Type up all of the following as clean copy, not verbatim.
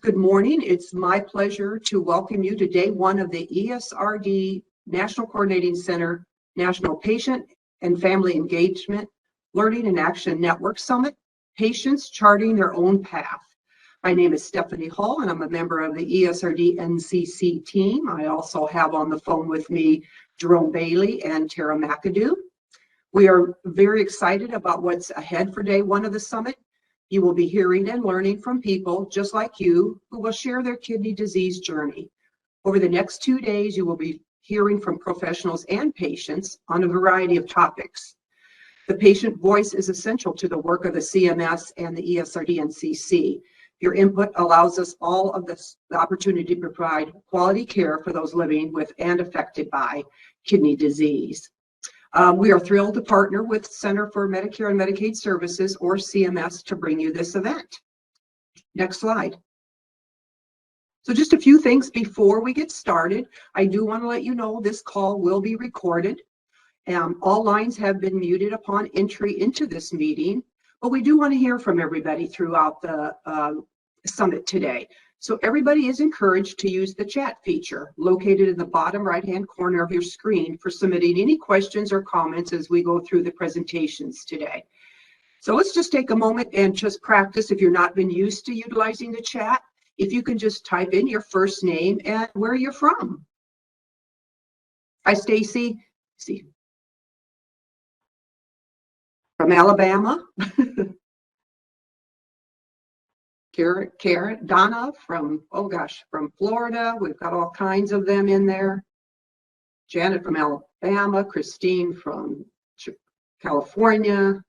Good morning. It's my pleasure to welcome you to day one of the ESRD National Coordinating Center National Patient and Family Engagement Learning and Action Network Summit, Patients Charting Their Own Path. My name is Stephanie Hall, and I'm a member of the ESRD NCC team. I also have on the phone with me Jerome Bailey and Tara McAdoo. We are very excited about what's ahead for day one of the summit. You will be hearing and learning from people just like you who will share their kidney disease journey. Over the next 2 days, you will be hearing from professionals and patients on a variety of topics. The patient voice is essential to the work of the CMS and the ESRD NCC. Your input allows us all of the opportunity to provide quality care for those living with and affected by kidney disease. We are thrilled to partner with Center for Medicare and Medicaid Services, or CMS, to bring you this event. Next slide. So just a few things before we get started. I do want to let you know this call will be recorded. All lines have been muted upon entry into this meeting, but we do want to hear from everybody throughout the summit today. So everybody is encouraged to use the chat feature located in the bottom right-hand corner of your screen for submitting any questions or comments as we go through the presentations today. So let's just take a moment and just practice if you've not been used to utilizing the chat. If you can just type in your first name and where you're from. Hi, Stacy. See, from Alabama. Karen, Donna from, from Florida. We've got all kinds of them in there. Janet from Alabama, Christine from California.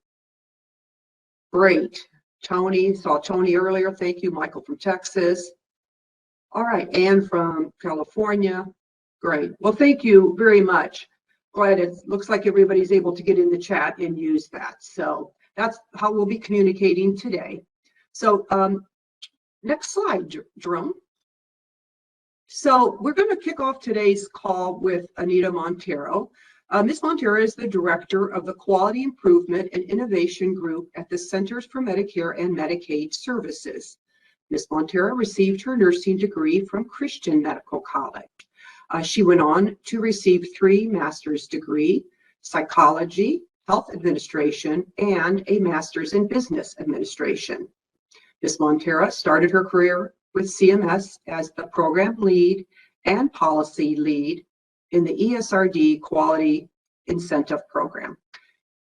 Great. Tony, saw Tony earlier. Thank you. Michael from Texas. All right, Anne from California. Great. Well, thank you very much. Glad it looks like everybody's able to get in the chat and use that. So that's how we'll be communicating today. So next slide, Jerome. So we're going to kick off today's call with Anita Montero. Ms. Montero is the Director of the Quality Improvement and Innovation Group at the Centers for Medicare and Medicaid Services. Ms. Montero received her nursing degree from Christian Medical College. She went on to receive 3 master's degrees, psychology, health administration, and a master's in business administration. Ms. Montero started her career with CMS as the program lead and policy lead in the ESRD Quality Incentive Program.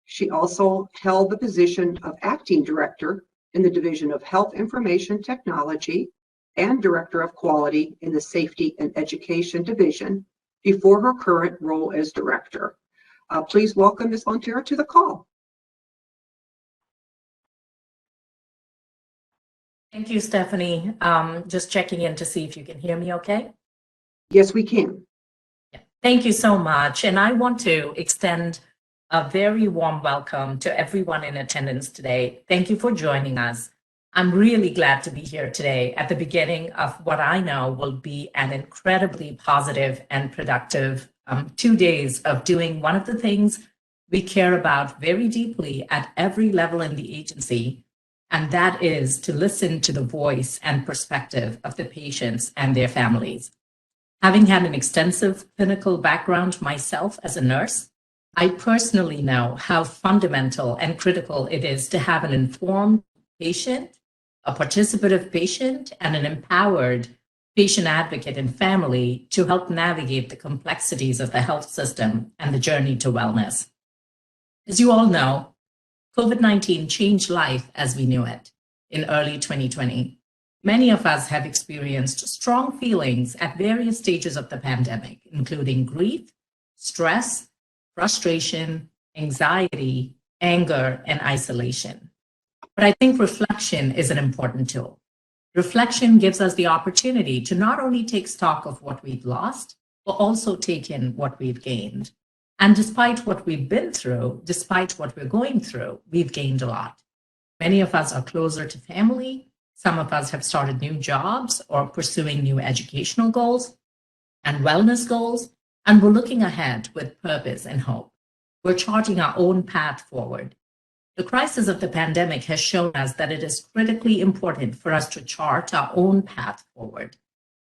She also held the position of acting director in the Division of Health Information Technology and Director of Quality in the Safety and Education Division before her current role as director. Please welcome Ms. Montero to the call. Thank you, Stephanie. Just checking in to see if you can hear me okay. Yes, we can. Yeah. Thank you so much. And I want to extend a very warm welcome to everyone in attendance today. Thank you for joining us. I'm really glad to be here today at the beginning of what I know will be an incredibly positive and productive 2 days of doing one of the things we care about very deeply at every level in the agency, and that is to listen to the voice and perspective of the patients and their families. Having had an extensive clinical background myself as a nurse, I personally know how fundamental and critical it is to have an informed patient, a participative patient, and an empowered patient advocate and family to help navigate the complexities of the health system and the journey to wellness. As you all know, COVID-19 changed life as we knew it in early 2020. Many of us have experienced strong feelings at various stages of the pandemic, including grief, stress, frustration, anxiety, anger, and isolation. But I think reflection is an important tool. Reflection gives us the opportunity to not only take stock of what we've lost, but also take in what we've gained. And despite what we've been through, despite what we're going through, we've gained a lot. Many of us are closer to family. Some of us have started new jobs or pursuing new educational goals and wellness goals, and we're looking ahead with purpose and hope. We're charting our own path forward. The crisis of the pandemic has shown us that it is critically important for us to chart our own path forward.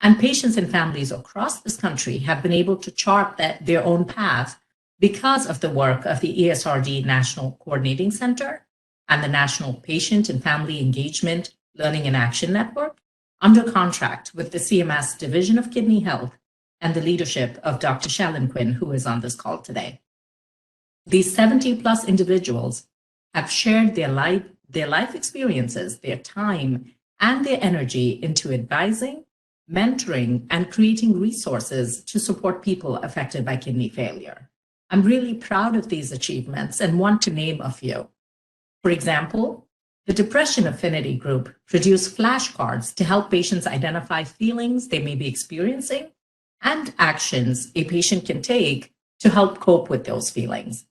And patients and families across this country have been able to chart their own path because of the work of the ESRD National Coordinating Center and the National Patient and Family Engagement Learning and Action Network, under contract with the CMS Division of Kidney Health and the leadership of Dr. Shallon Quinn, who is on this call today. These 70+ individuals have shared their life experiences, their time, and their energy into advising, mentoring, and creating resources to support people affected by kidney failure. I'm really proud of these achievements and want to name a few. For example, the Depression Affinity Group produced flashcards to help patients identify feelings they may be experiencing and actions a patient can take to help cope with those feelings.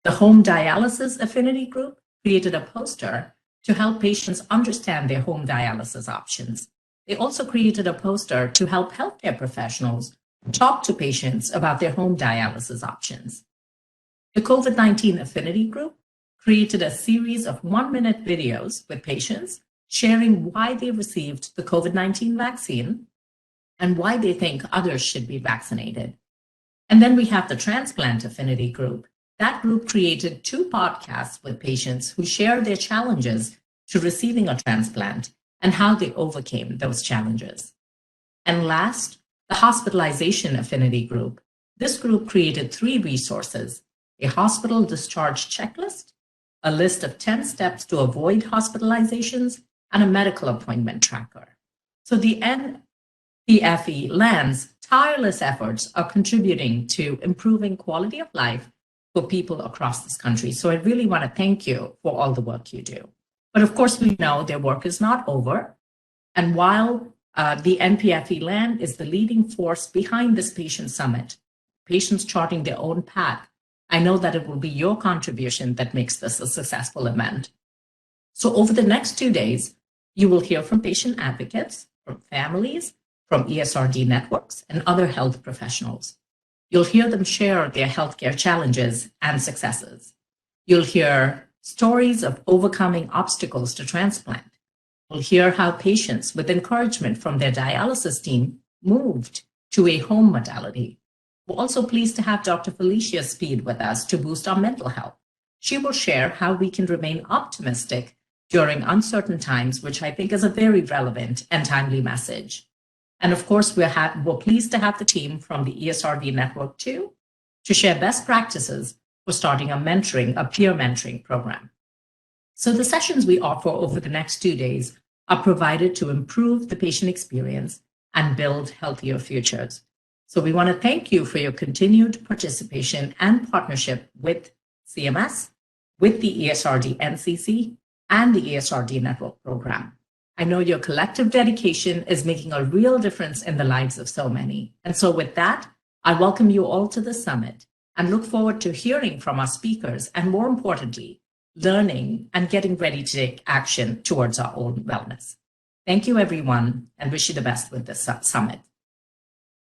The Home Dialysis Affinity Group created a poster to help patients understand their home dialysis options. They also created a poster to help healthcare professionals talk to patients about their home dialysis options. The COVID-19 Affinity Group created a series of 1-minute videos with patients sharing why they received the COVID-19 vaccine and why they think others should be vaccinated. And then we have the Transplant Affinity Group. That group created 2 podcasts with patients who share their challenges to receiving a transplant and how they overcame those challenges. And last, the Hospitalization Affinity Group. This group created 3 resources: a hospital discharge checklist, a list of 10 steps to avoid hospitalizations, and a medical appointment tracker. So the NPFE-LAN's tireless efforts are contributing to improving quality of life for people across this country. So I really want to thank you for all the work you do. But of course, we know their work is not over. And while the NPFE-LAN is the leading force behind this patient summit, patients charting their own path, I know that it will be your contribution that makes this a successful event. So over the next 2 days, you will hear from patient advocates, from families, from ESRD networks, and other health professionals. You'll hear them share their healthcare challenges and successes. You'll hear stories of overcoming obstacles to transplant. You'll hear how patients, with encouragement from their dialysis team, moved to a home modality. We're also pleased to have Dr. Felicia Speed with us to boost our mental health. She will share how we can remain optimistic during uncertain times, which I think is a very relevant and timely message. And of course, we're pleased to have the team from the ESRD network too, to share best practices for starting a peer mentoring program. So the sessions we offer over the next 2 days are provided to improve the patient experience and build healthier futures. So we want to thank you for your continued participation and partnership with CMS, with the ESRD NCC, and the ESRD network program. I know your collective dedication is making a real difference in the lives of so many. And so with that, I welcome you all to the summit and look forward to hearing from our speakers and, more importantly, learning and getting ready to take action towards our own wellness. Thank you, everyone, and wish you the best with this summit.